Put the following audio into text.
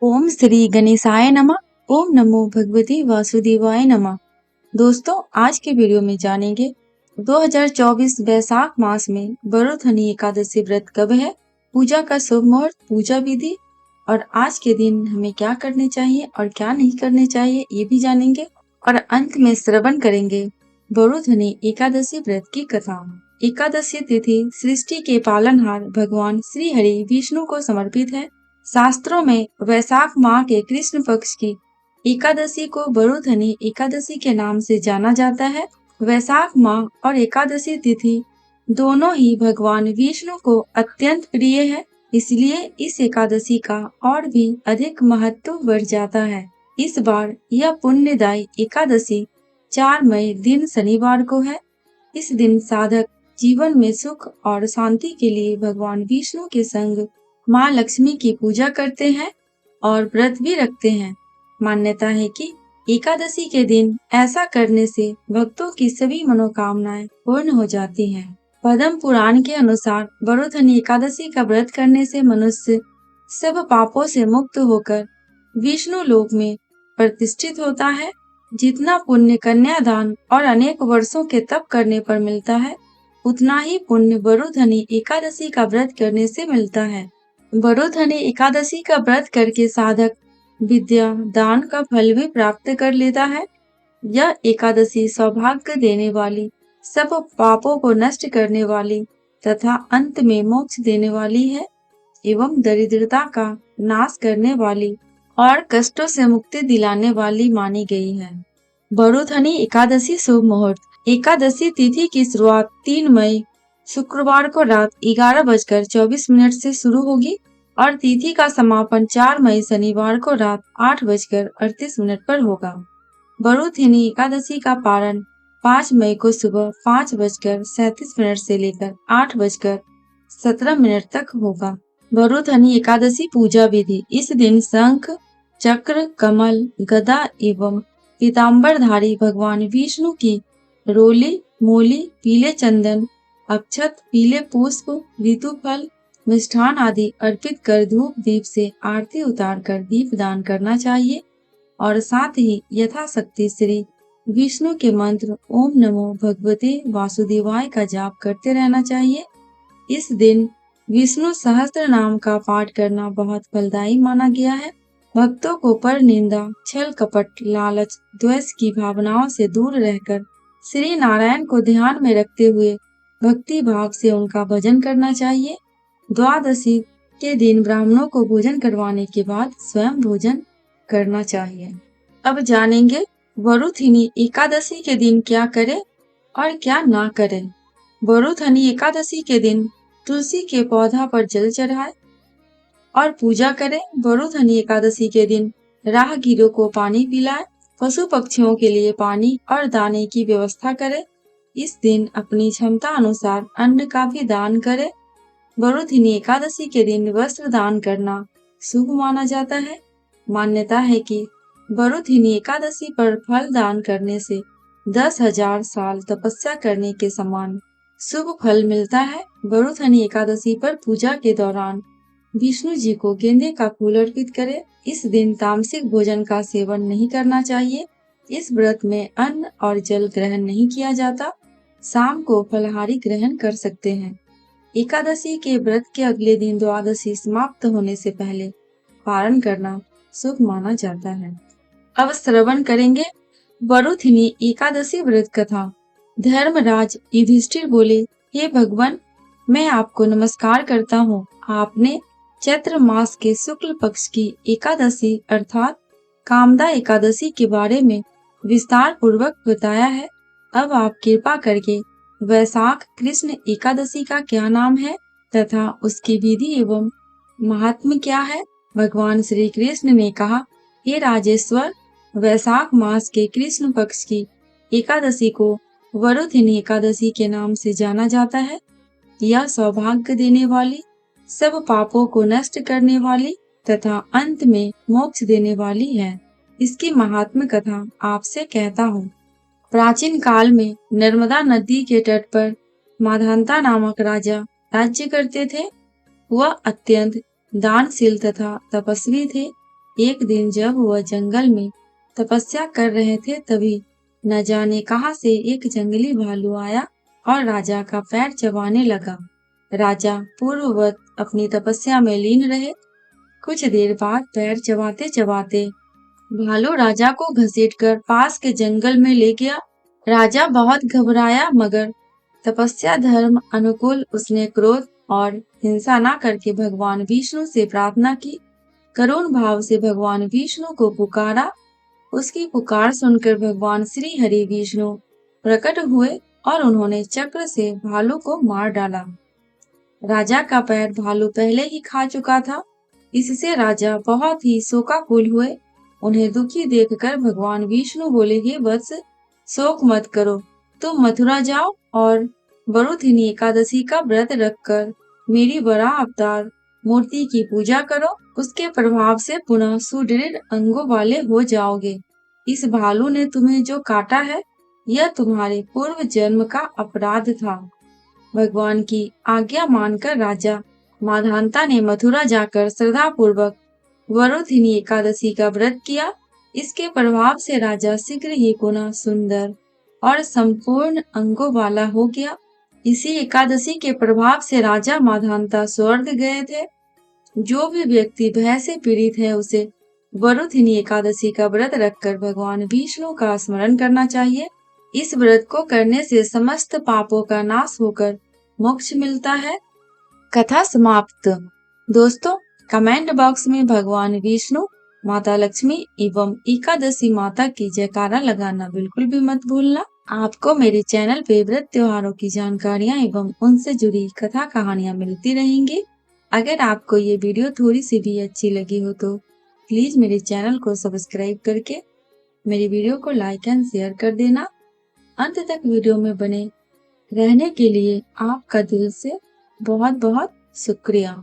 ओम श्री गणेशाय नमः। ओम नमो भगवते वासुदेवाय नमः। दोस्तों, आज के वीडियो में जानेंगे 2024 वैशाख मास में बरोथनी एकादशी व्रत कब है, पूजा का शुभ मुहूर्त, पूजा विधि और आज के दिन हमें क्या करने चाहिए और क्या नहीं करने चाहिए ये भी जानेंगे। और अंत में श्रवण करेंगे बरोथनी एकादशी व्रत की कथा। एकादशी तिथि सृष्टि के पालनहार भगवान श्री हरि विष्णु को समर्पित है। शास्त्रों में वैशाख माह के कृष्ण पक्ष की एकादशी को बरोथनी एकादशी के नाम से जाना जाता है। वैशाख माह और एकादशी तिथि दोनों ही भगवान विष्णु को अत्यंत प्रिय है, इसलिए इस एकादशी का और भी अधिक महत्व बढ़ जाता है। इस बार यह पुण्यदायी एकादशी 4 मई दिन शनिवार को है। इस दिन साधक जीवन में सुख और शांति के लिए भगवान विष्णु के संग माँ लक्ष्मी की पूजा करते हैं और व्रत भी रखते हैं। मान्यता है कि एकादशी के दिन ऐसा करने से भक्तों की सभी मनोकामनाएं पूर्ण हो जाती हैं। पद्म पुराण के अनुसार बरोथनी एकादशी का व्रत करने से मनुष्य सब पापों से मुक्त होकर विष्णु लोक में प्रतिष्ठित होता है। जितना पुण्य कन्यादान और अनेक वर्षों के तप करने पर मिलता है, उतना ही पुण्य बरोथनी एकादशी का व्रत करने से मिलता है। बरोथनी एकादशी का व्रत करके साधक विद्या दान का फल भी प्राप्त कर लेता है। यह एकादशी सौभाग्य देने वाली, सब पापों को नष्ट करने वाली तथा अंत में मोक्ष देने वाली है एवं दरिद्रता का नाश करने वाली और कष्टों से मुक्ति दिलाने वाली मानी गई है। बरोथनी एकादशी शुभ मुहूर्त। एकादशी तिथि की शुरुआत 3 मई शुक्रवार को रात 11:24 से शुरू होगी और तिथि का समापन 4 मई शनिवार को रात 8:38 पर होगा। बरोथनी एकादशी का पारण 5 मई को सुबह 5:37 से लेकर 8:17 तक होगा। बरोथनी एकादशी पूजा विधि। इस दिन शंख, चक्र, कमल, गदा एवं पीताम्बरधारी भगवान विष्णु की रोली, मूली, पीले चंदन, अक्षत, पीले पुष्प, ऋतु फल, मिष्ठान आदि अर्पित कर धूप दीप से आरती उतार कर दीप दान करना चाहिए और साथ ही यथाशक्ति श्री विष्णु के मंत्र ओम नमो भगवते वासुदेवाय का जाप करते रहना चाहिए। इस दिन विष्णु सहस्त्र नाम का पाठ करना बहुत फलदायी माना गया है। भक्तों को पर निंदा, छल कपट, लालच, द्वेष की भावनाओं से दूर रहकर श्री नारायण को ध्यान में रखते हुए भक्ति भाव से उनका भजन करना चाहिए। द्वादशी के दिन ब्राह्मणों को भोजन करवाने के बाद स्वयं भोजन करना चाहिए। अब जानेंगे बरोथनी एकादशी के दिन क्या करें और क्या ना करें। बरोथनी एकादशी के दिन तुलसी के पौधा पर जल चढ़ाए और पूजा करें। बरोथनी एकादशी के दिन राहगीरों को पानी पिलाएं, पशु पक्षियों के लिए पानी और दाने की व्यवस्था करें। इस दिन अपनी क्षमता अनुसार अन्न का भी दान करें। बरोथनी एकादशी के दिन वस्त्र दान करना शुभ माना जाता है। मान्यता है कि बरोथनी एकादशी पर फल दान करने से 10,000 साल तपस्या करने के समान शुभ फल मिलता है। बरोथनी एकादशी पर पूजा के दौरान विष्णु जी को गेंदे का फूल अर्पित करें। इस दिन तामसिक भोजन का सेवन नहीं करना चाहिए। इस व्रत में अन्न और जल ग्रहण नहीं किया जाता। शाम को फलाहारी ग्रहण कर सकते हैं। एकादशी के व्रत के अगले दिन द्वादशी समाप्त होने से पहले पारण करना शुभ माना जाता है। अब श्रवण करेंगे बरोथनी एकादशी व्रत कथा। धर्मराज युधिष्ठिर बोले, हे भगवान, मैं आपको नमस्कार करता हूँ। आपने चैत्र मास के शुक्ल पक्ष की एकादशी अर्थात कामदा एकादशी के बारे में विस्तार पूर्वक बताया है। अब आप कृपा करके वैशाख कृष्ण एकादशी का क्या नाम है तथा उसकी विधि एवं महात्म्य क्या है। भगवान श्री कृष्ण ने कहा, हे राजेश्वर, वैशाख मास के कृष्ण पक्ष की एकादशी को बरोथनी एकादशी के नाम से जाना जाता है। यह सौभाग्य देने वाली, सब पापों को नष्ट करने वाली तथा अंत में मोक्ष देने वाली है। इसकी महात्म्य कथा आपसे कहता हूँ। प्राचीन काल में नर्मदा नदी के तट पर माधांता नामक राजा राज्य करते थे। वह अत्यंत दानशील तथा तपस्वी थे। एक दिन जब वह जंगल में तपस्या कर रहे थे तभी न जाने कहां से एक जंगली भालू आया और राजा का पैर चबाने लगा। राजा पूर्ववत अपनी तपस्या में लीन रहे। कुछ देर बाद पैर चबाते चबाते भालू राजा को घसीटकर पास के जंगल में ले गया। राजा बहुत घबराया मगर तपस्या धर्म अनुकूल उसने क्रोध और हिंसा न करके भगवान विष्णु से प्रार्थना की। करुण भाव से भगवान विष्णु को पुकारा। उसकी पुकार सुनकर भगवान श्री हरि विष्णु प्रकट हुए और उन्होंने चक्र से भालू को मार डाला। राजा का पैर भालू पहले ही खा चुका था। इससे राजा बहुत ही शोकाकुल हुए। उन्हें दुखी देखकर भगवान विष्णु बोले, हे वत्स, शोक मत करो, तुम मथुरा जाओ और वरुथिनी एकादशी का व्रत रखकर मेरी वराह अवतार मूर्ति की पूजा करो। उसके प्रभाव से पुनः सुदृढ़ अंगों वाले हो जाओगे। इस भालू ने तुम्हें जो काटा है यह तुम्हारे पूर्व जन्म का अपराध था। भगवान की आज्ञा मानकर राजा माधांता ने मथुरा जाकर श्रद्धा पूर्वक वरुथिनी एकादशी का व्रत किया। इसके प्रभाव से राजा शीघ्र ही पुनः सुंदर और संपूर्ण अंगों वाला हो गया। इसी एकादशी के प्रभाव से राजा माधांता स्वर्ग गए थे। जो भी व्यक्ति भय से पीड़ित है उसे वरुथिनी एकादशी का व्रत रखकर भगवान विष्णु का स्मरण करना चाहिए। इस व्रत को करने से समस्त पापों का नाश होकर मोक्ष मिलता है। कथा समाप्त। दोस्तों, कमेंट बॉक्स में भगवान विष्णु, माता लक्ष्मी एवं एकादशी माता की जयकारा लगाना बिल्कुल भी मत भूलना। आपको मेरे चैनल पे व्रत त्योहारों की जानकारियां एवं उनसे जुड़ी कथा कहानियां मिलती रहेंगी। अगर आपको ये वीडियो थोड़ी सी भी अच्छी लगी हो तो प्लीज मेरे चैनल को सब्सक्राइब करके मेरी वीडियो को लाइक एंड शेयर कर देना। अंत तक वीडियो में बने रहने के लिए आपका दिल से बहुत बहुत शुक्रिया।